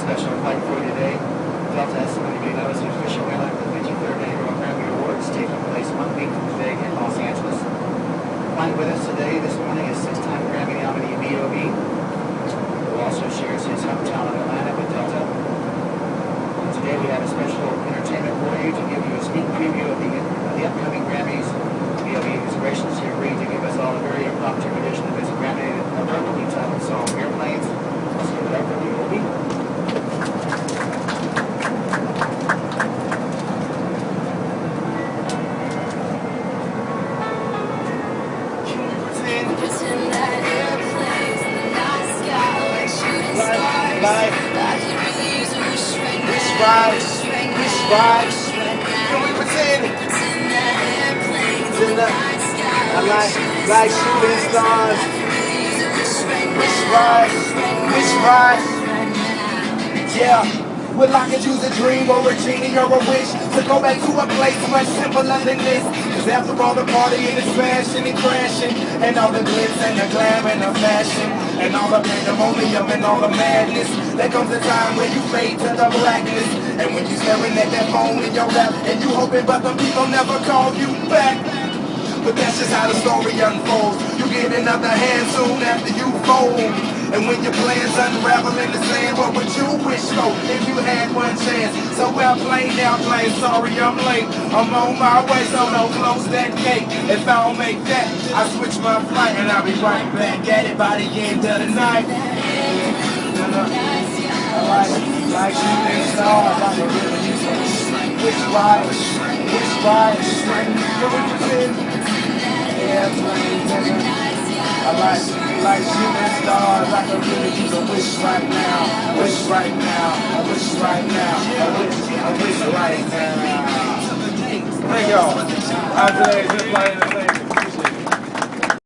special flight for you today. Delta has somebody being noticed the official airline for the 53rd Annual Grammy Awards taking place 1 week from today in Los Angeles. Flying with us today this morning is 6-time Grammy nominee B.O.B., who also shares his hometown of Atlanta with Delta. And today we have a special entertainment for you to give you a sneak preview of the upcoming Grammys. B.O.B. is graciously agreed to give us all a very impromptu edition of his Grammy appropriately titled song, Airplanes. Let's give it up for B.O.B. Which ride, can we pretend in the like shooting stars? Which ride, yeah. Will I could use a dream or a genie or a wish to go back to a place much simpler than this? Cause after all the party and the smashing and crashing, and all the glitz and the glam and the fashion, and all the pandemonium and all the madness, there comes a time when you fade to the blackness. And when you staring at that phone in your lap, and you hoping but the people never call you back. But that's just how the story unfolds. You get another hand soon after you fold. And when your plans unravel in the sand, what would you wish for if you had one chance? So well played, now playing, sorry I'm late. I'm on my way, so don't close that gate. If I don't make that, I switch my flight and I'll be right back at it by the end of the night. Like shooting stars, like a river, you say, which ride, can we pretend? Airplanes, I like shooting stars, like a river, you can wish right now, wish right now, I wish right now, I wish right now. Thank y'all. I'm today just playing the same.